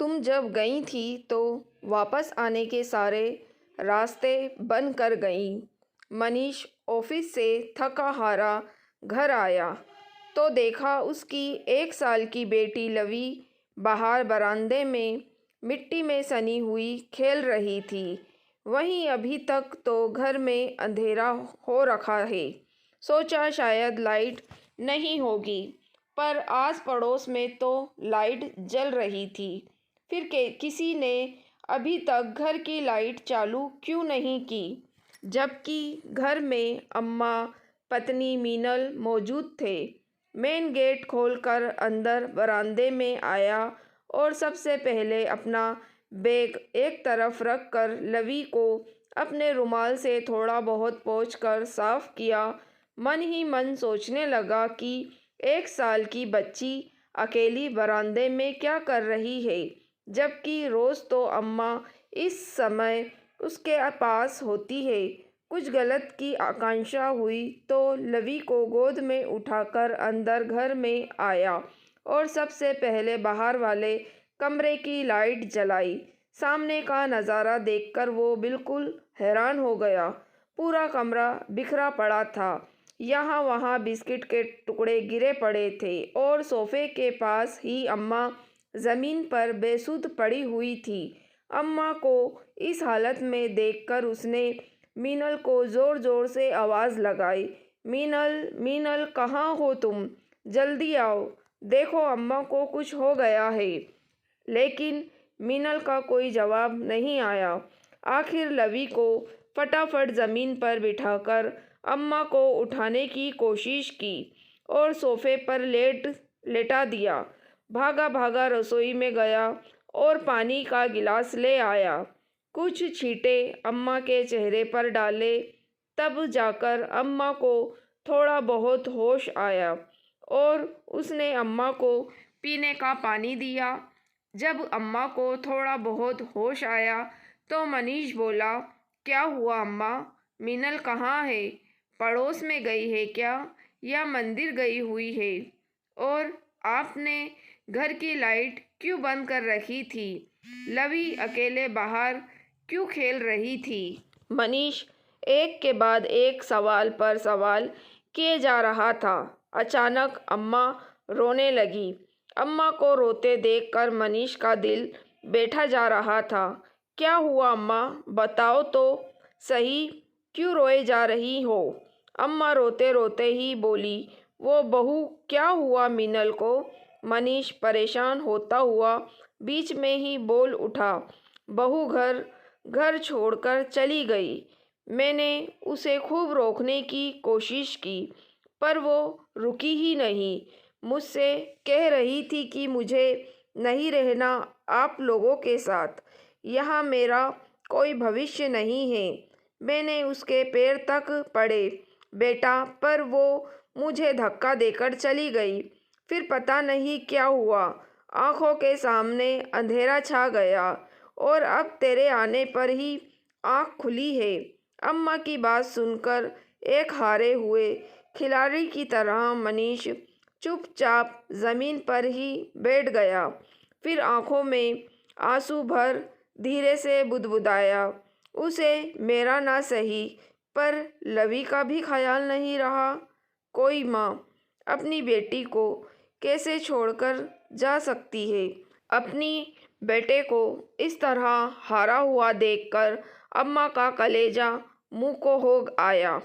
तुम जब गई थी तो वापस आने के सारे रास्ते बंद कर गई। मनीष ऑफिस से थका हारा घर आया तो देखा उसकी 1 साल की बेटी लवी बाहर बरामदे में मिट्टी में सनी हुई खेल रही थी। वहीं अभी तक तो घर में अंधेरा हो रखा है। सोचा शायद लाइट नहीं होगी, पर आस पड़ोस में तो लाइट जल रही थी। फिर किसी ने अभी तक घर की लाइट चालू क्यों नहीं की, जबकि घर में अम्मा पत्नी मीनल मौजूद थे। मेन गेट खोलकर अंदर बरामदे में आया और सबसे पहले अपना बैग एक तरफ रख कर लवी को अपने रुमाल से थोड़ा बहुत पोंछकर साफ किया। मन ही मन सोचने लगा कि 1 साल की बच्ची अकेली बरामदे में क्या कर रही है, जबकि रोज़ तो अम्मा इस समय उसके पास होती है। कुछ गलत की आकांक्षा हुई तो लवी को गोद में उठाकर अंदर घर में आया और सबसे पहले बाहर वाले कमरे की लाइट जलाई। सामने का नज़ारा देखकर वो बिल्कुल हैरान हो गया। पूरा कमरा बिखरा पड़ा था। यहाँ वहाँ बिस्किट के टुकड़े गिरे पड़े थे और सोफे के पास ही अम्मा ज़मीन पर बेसुध पड़ी हुई थी। अम्मा को इस हालत में देखकर उसने मीनल को ज़ोर ज़ोर से आवाज़ लगाई, मीनल, मीनल, कहाँ हो तुम? जल्दी आओ, देखो अम्मा को कुछ हो गया है। लेकिन मीनल का कोई जवाब नहीं आया। आखिर लवी को फटाफट ज़मीन पर बिठाकर अम्मा को उठाने की कोशिश की और सोफे पर लेटा दिया। भागा भागा रसोई में गया और पानी का गिलास ले आया। कुछ छींटे अम्मा के चेहरे पर डाले, तब जाकर अम्मा को थोड़ा बहुत होश आया और उसने अम्मा को पीने का पानी दिया। जब अम्मा को थोड़ा बहुत होश आया तो मनीष बोला, क्या हुआ अम्मा? मीनल कहाँ है? पड़ोस में गई है क्या, या मंदिर गई हुई है? और आपने घर की लाइट क्यों बंद कर रखी थी? लवी अकेले बाहर क्यों खेल रही थी? मनीष एक के बाद एक सवाल पर सवाल किए जा रहा था। अचानक अम्मा रोने लगी। अम्मा को रोते देखकर मनीष का दिल बैठा जा रहा था। क्या हुआ अम्मा, बताओ तो सही, क्यों रोए जा रही हो? अम्मा रोते रोते ही बोली, वो बहू, क्या हुआ मीनल को? मनीष परेशान होता हुआ बीच में ही बोल उठा, बहू घर छोड़कर चली गई। मैंने उसे खूब रोकने की कोशिश की, पर वो रुकी ही नहीं। मुझसे कह रही थी कि मुझे नहीं रहना आप लोगों के साथ, यहाँ मेरा कोई भविष्य नहीं है। मैंने उसके पैर तक पड़े बेटा, पर वो मुझे धक्का देकर चली गई। फिर पता नहीं क्या हुआ, आंखों के सामने अंधेरा छा गया और अब तेरे आने पर ही आंख खुली है। अम्मा की बात सुनकर एक हारे हुए खिलाड़ी की तरह मनीष चुपचाप ज़मीन पर ही बैठ गया। फिर आंखों में आंसू भर धीरे से बुदबुदाया, उसे मेरा ना सही, पर लवी का भी ख्याल नहीं रहा। कोई माँ अपनी बेटी को कैसे छोड़कर जा सकती है? अपनी बेटे को इस तरह हारा हुआ देखकर अम्मा का कलेजा मुंह को हो आया।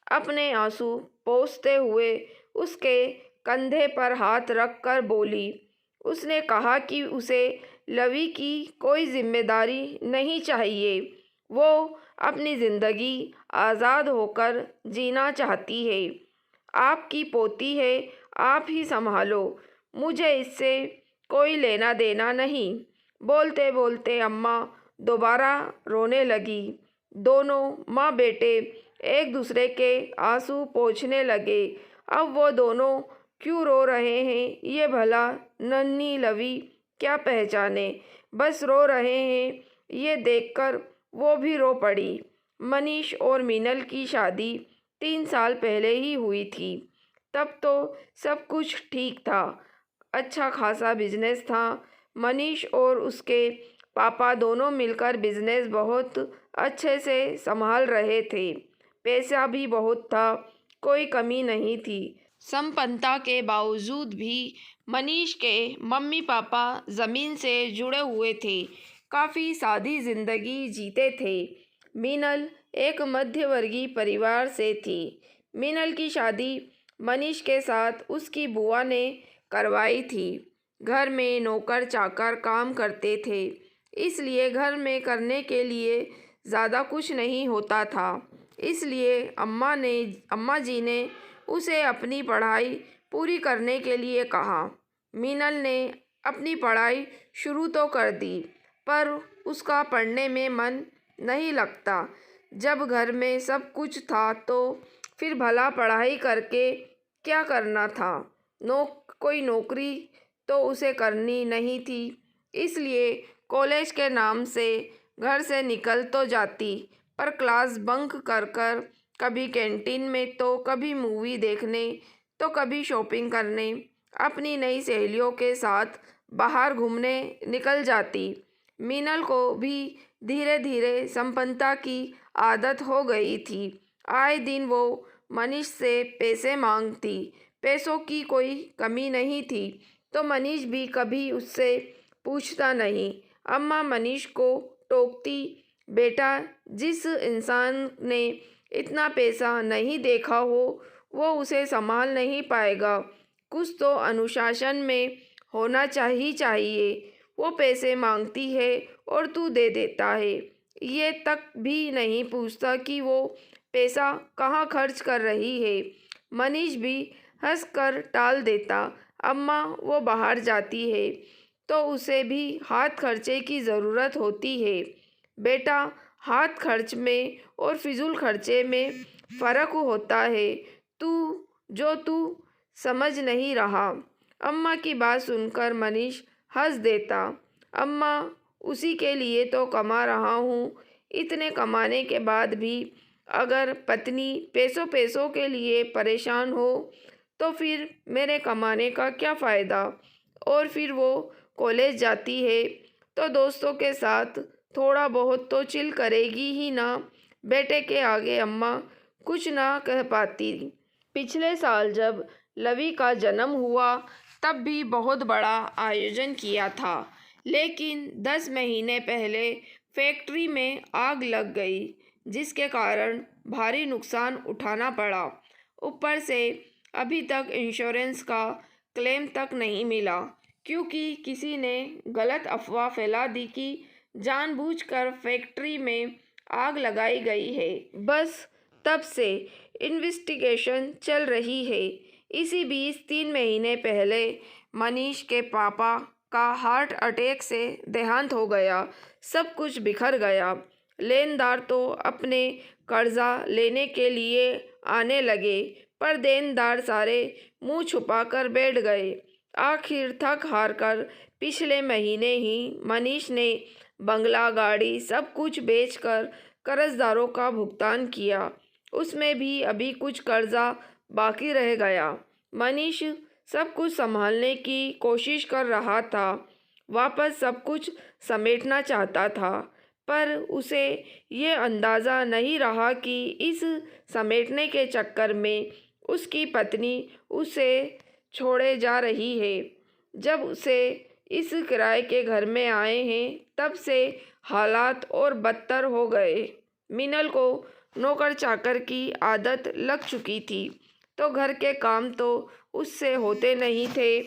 अपने आंसू पोंछते हुए उसके कंधे पर हाथ रख कर बोली, उसने कहा कि उसे लवी की कोई जिम्मेदारी नहीं चाहिए। वो अपनी ज़िंदगी आज़ाद होकर जीना चाहती है। आपकी पोती है, आप ही संभालो, मुझे इससे कोई लेना देना नहीं। बोलते बोलते अम्मा दोबारा रोने लगी। दोनों माँ बेटे एक दूसरे के आंसू पोंछने लगे। अब वो दोनों क्यों रो रहे हैं ये भला नन्ही लवी क्या पहचाने, बस रो रहे हैं ये देखकर वो भी रो पड़ी। मनीष और मीनल की शादी 3 साल पहले ही हुई थी। तब तो सब कुछ ठीक था, अच्छा खासा बिजनेस था, मनीष और उसके पापा दोनों मिलकर बिजनेस बहुत अच्छे से संभाल रहे थे। पैसा भी बहुत था, कोई कमी नहीं थी। संपन्नता के बावजूद भी मनीष के मम्मी पापा ज़मीन से जुड़े हुए थे, काफ़ी सादी जिंदगी जीते थे। मीनल एक मध्यवर्गीय परिवार से थी। मीनल की शादी मनीष के साथ उसकी बुआ ने करवाई थी। घर में नौकर चाकर काम करते थे, इसलिए घर में करने के लिए ज़्यादा कुछ नहीं होता था। इसलिए अम्मा जी ने उसे अपनी पढ़ाई पूरी करने के लिए कहा। मीनल ने अपनी पढ़ाई शुरू तो कर दी, पर उसका पढ़ने में मन नहीं लगता। जब घर में सब कुछ था तो फिर भला पढ़ाई करके क्या करना था। कोई नौकरी तो उसे करनी नहीं थी, इसलिए कॉलेज के नाम से घर से निकल तो जाती, पर क्लास बंक कर कर कभी कैंटीन में तो कभी मूवी देखने तो कभी शॉपिंग करने अपनी नई सहेलियों के साथ बाहर घूमने निकल जाती। मीनल को भी धीरे धीरे संपन्नता की आदत हो गई थी। आए दिन वो मनीष से पैसे मांगती। पैसों की कोई कमी नहीं थी, तो मनीष भी कभी उससे पूछता नहीं। अम्मा मनीष को टोकती, बेटा, जिस इंसान ने इतना पैसा नहीं देखा हो वो उसे संभाल नहीं पाएगा। कुछ तो अनुशासन में होना चाहिए। वो पैसे मांगती है और तू दे देता है, ये तक भी नहीं पूछता कि वो पैसा कहाँ खर्च कर रही है। मनीष भी हंसकर टाल देता। अम्मा वो बाहर जाती है तो उसे भी हाथ खर्चे की ज़रूरत होती है। बेटा, हाथ खर्च में और फिजूल खर्चे में फ़र्क होता है, तू समझ नहीं रहा। अम्मा की बात सुनकर मनीष हंस देता। अम्मा, उसी के लिए तो कमा रहा हूँ। इतने कमाने के बाद भी अगर पत्नी पैसों के लिए परेशान हो तो फिर मेरे कमाने का क्या फ़ायदा। और फिर वो कॉलेज जाती है तो दोस्तों के साथ थोड़ा बहुत तो चिल करेगी ही ना। बेटे के आगे अम्मा कुछ ना कह पाती। पिछले साल जब लवी का जन्म हुआ तब भी बहुत बड़ा आयोजन किया था, लेकिन 10 महीने पहले फैक्ट्री में आग लग गई, जिसके कारण भारी नुकसान उठाना पड़ा। ऊपर से अभी तक इंश्योरेंस का क्लेम तक नहीं मिला, क्योंकि किसी ने गलत अफवाह फैला दी कि जानबूझकर फैक्ट्री में आग लगाई गई है। बस तब से इन्वेस्टिगेशन चल रही है। इसी बीच 3 महीने पहले मनीष के पापा का हार्ट अटैक से देहांत हो गया। सब कुछ बिखर गया। लेनदार तो अपने कर्जा लेने के लिए आने लगे, पर देनदार सारे मुंह छुपाकर बैठ गए। आखिर थक हार कर पिछले महीने ही मनीष ने बंगला, गाड़ी सब कुछ बेचकर कर्जदारों का भुगतान किया। उसमें भी अभी कुछ कर्जा बाकी रह गया। मनीष सब कुछ संभालने की कोशिश कर रहा था, वापस सब कुछ समेटना चाहता था, पर उसे ये अंदाज़ा नहीं रहा कि इस समेटने के चक्कर में उसकी पत्नी उसे छोड़े जा रही है। जब उसे इस किराए के घर में आए हैं तब से हालात और बदतर हो गए। मीनल को नौकर चाकर की आदत लग चुकी थी, तो घर के काम तो उससे होते नहीं थे।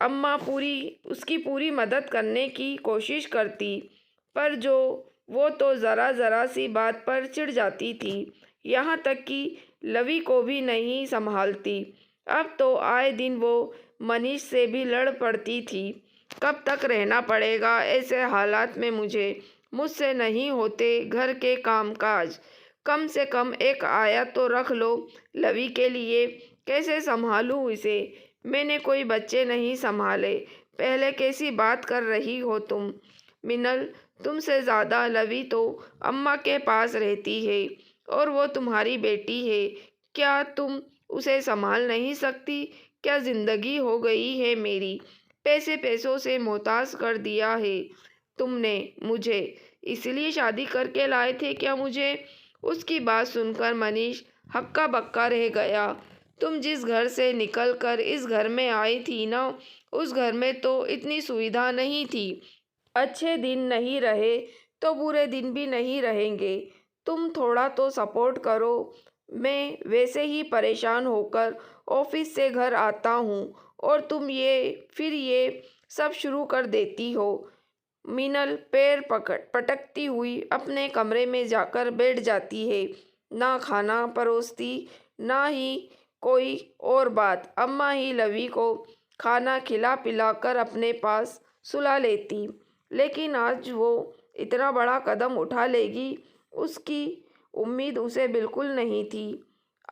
अम्मा उसकी पूरी मदद करने की कोशिश करती, पर वो तो ज़रा सी बात पर चिढ़ जाती थी। यहाँ तक कि लवी को भी नहीं संभालती। अब तो आए दिन वो मनीष से भी लड़ पड़ती थी। कब तक रहना पड़ेगा ऐसे हालात में मुझसे नहीं होते घर के कामकाज। कम से कम एक आया तो रख लो लवी के लिए। कैसे संभालूं इसे? मैंने कोई बच्चे नहीं संभाले। पहले कैसी बात कर रही हो तुम? मिनल, तुमसे ज़्यादा लवी तो अम्मा के पास रहती है और वो तुम्हारी बेटी है। क्या तुम उसे संभाल नहीं सकती? क्या ज़िंदगी हो गई है मेरी? पैसे पैसों से मोहताज कर दिया है। तुमने मुझे इसलिए शादी करके लाए थे क्या मुझे? उसकी बात सुनकर मनीष हक्का बक्का रह गया। तुम जिस घर से निकल कर इस घर में आई थी ना, उस घर में तो इतनी सुविधा नहीं थी। अच्छे दिन नहीं रहे तो बुरे दिन भी नहीं रहेंगे। तुम थोड़ा तो सपोर्ट करो। मैं वैसे ही परेशान होकर ऑफिस से घर आता हूँ और तुम ये सब शुरू कर देती हो। मीनल पैर पटकती हुई अपने कमरे में जाकर बैठ जाती है। ना खाना परोसती, ना ही कोई और बात। अम्मा ही लवी को खाना खिला पिलाकर अपने पास सुला लेती। लेकिन आज वो इतना बड़ा कदम उठा लेगी, उसकी उम्मीद उसे बिल्कुल नहीं थी।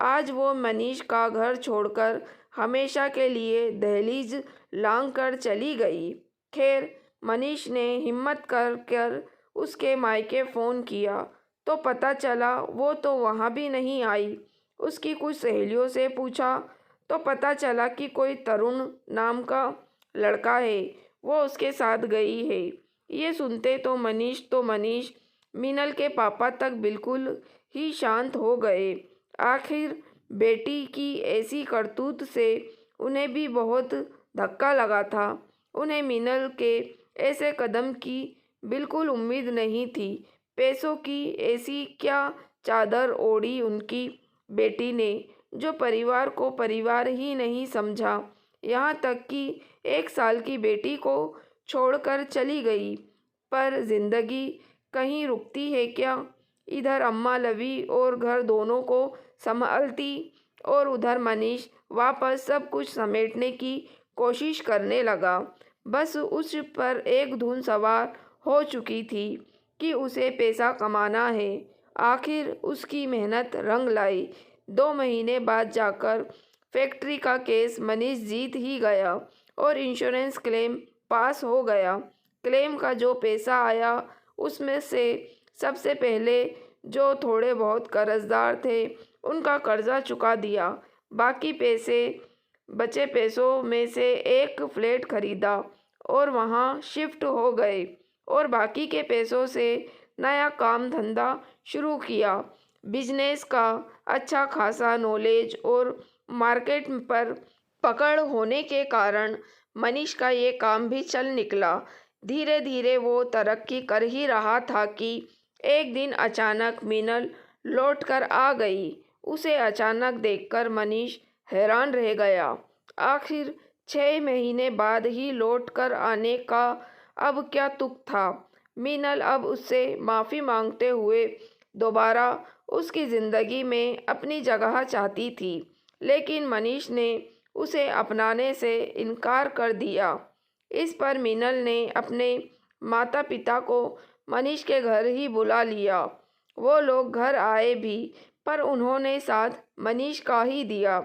आज वो मनीष का घर छोड़कर हमेशा के लिए दहलीज लांघ कर चली गई। खैर, मनीष ने हिम्मत कर कर उसके मायके फ़ोन किया तो पता चला वो तो वहाँ भी नहीं आई। उसकी कुछ सहेलियों से पूछा तो पता चला कि कोई तरुण नाम का लड़का है, वो उसके साथ गई है। ये सुनते तो मनीष मीनल के पापा तक बिल्कुल ही शांत हो गए। आखिर बेटी की ऐसी करतूत से उन्हें भी बहुत धक्का लगा था। उन्हें मीनल के ऐसे कदम की बिल्कुल उम्मीद नहीं थी। पैसों की ऐसी क्या चादर ओढ़ी उनकी बेटी ने, जो परिवार को परिवार ही नहीं समझा। यहाँ तक कि 1 साल की बेटी को छोड़कर चली गई। पर जिंदगी कहीं रुकती है क्या? इधर अम्मा लवी और घर दोनों को संभालती और उधर मनीष वापस सब कुछ समेटने की कोशिश करने लगा। बस उस पर एक धुन सवार हो चुकी थी कि उसे पैसा कमाना है। आखिर उसकी मेहनत रंग लाई। 2 महीने बाद जाकर फैक्ट्री का केस मनीष जीत ही गया और इंश्योरेंस क्लेम पास हो गया। क्लेम का जो पैसा आया उसमें से सबसे पहले जो थोड़े बहुत कर्जदार थे उनका कर्जा चुका दिया। बाकी बचे पैसों में से एक फ्लैट खरीदा और वहाँ शिफ्ट हो गए और बाकी के पैसों से नया काम धंधा शुरू किया। बिजनेस का अच्छा खासा नॉलेज और मार्केट पर पकड़ होने के कारण मनीष का ये काम भी चल निकला। धीरे धीरे वो तरक्की कर ही रहा था कि एक दिन अचानक मीनल लौट कर आ गई। उसे अचानक देखकर मनीष हैरान रह गया। आखिर 6 महीने बाद ही लौट कर आने का अब क्या तुक था। मीनल अब उससे माफ़ी मांगते हुए दोबारा उसकी ज़िंदगी में अपनी जगह चाहती थी, लेकिन मनीष ने उसे अपनाने से इनकार कर दिया। इस पर मीनल ने अपने माता पिता को मनीष के घर ही बुला लिया। वो लोग घर आए भी, पर उन्होंने साथ मनीष का ही दिया।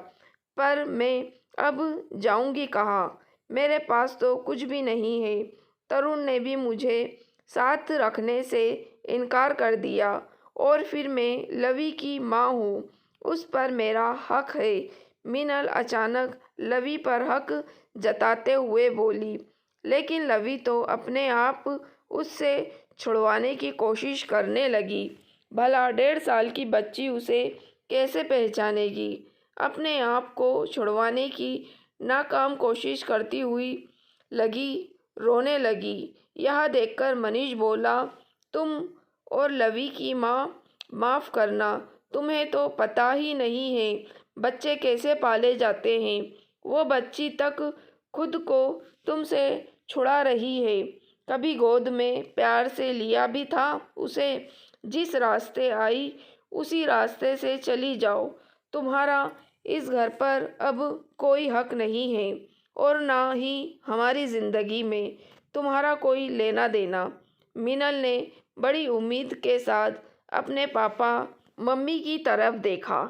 पर मैं अब जाऊंगी कहाँ? मेरे पास तो कुछ भी नहीं है। तरुण ने भी मुझे साथ रखने से इनकार कर दिया और फिर मैं लवी की माँ हूँ, उस पर मेरा हक है। मीनल अचानक लवी पर हक जताते हुए बोली। लेकिन लवी तो अपने आप उससे छुड़वाने की कोशिश करने लगी। भला 1.5 साल की बच्ची उसे कैसे पहचानेगी? अपने आप को छुड़वाने की नाकाम कोशिश करती हुई रोने लगी। यह देखकर मनीष बोला, तुम और लवी की माँ, माफ़ करना, तुम्हें तो पता ही नहीं है बच्चे कैसे पाले जाते हैं। वो बच्ची तक खुद को तुमसे छुड़ा रही है। कभी गोद में प्यार से लिया भी था उसे। जिस रास्ते आई उसी रास्ते से चली जाओ। तुम्हारा इस घर पर अब कोई हक नहीं है और ना ही हमारी ज़िंदगी में तुम्हारा कोई लेना देना। मीनल ने बड़ी उम्मीद के साथ अपने पापा मम्मी की तरफ देखा,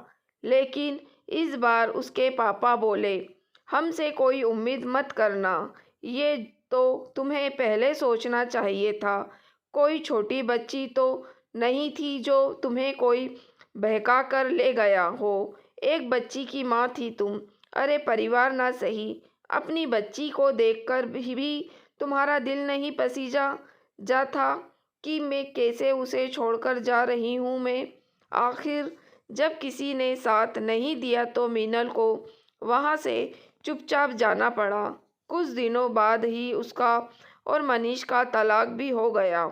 लेकिन इस बार उसके पापा बोले, हमसे कोई उम्मीद मत करना। ये तो तुम्हें पहले सोचना चाहिए था। कोई छोटी बच्ची तो नहीं थी जो तुम्हें कोई बहका कर ले गया हो। एक बच्ची की माँ थी तुम। अरे परिवार ना सही, अपनी बच्ची को देखकर भी तुम्हारा दिल नहीं पसीजा जा था कि मैं कैसे उसे छोड़कर जा रही हूँ मैं। आखिर जब किसी ने साथ नहीं दिया तो मीनल को वहाँ से चुपचाप जाना पड़ा। कुछ दिनों बाद ही उसका और मनीष का तलाक भी हो गया।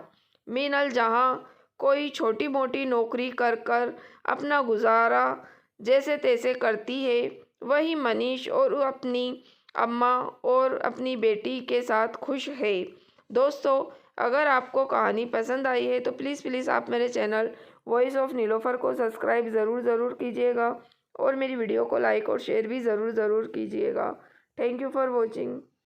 मीनल जहाँ कोई छोटी मोटी नौकरी कर कर अपना गुजारा जैसे तैसे करती है, वही मनीष और अपनी अम्मा और अपनी बेटी के साथ खुश है। दोस्तों, अगर आपको कहानी पसंद आई है तो प्लीज़ आप मेरे चैनल वॉइस ऑफ नीलोफर को सब्सक्राइब ज़रूर कीजिएगा और मेरी वीडियो को लाइक और शेयर भी ज़रूर कीजिएगा। Thank you for watching.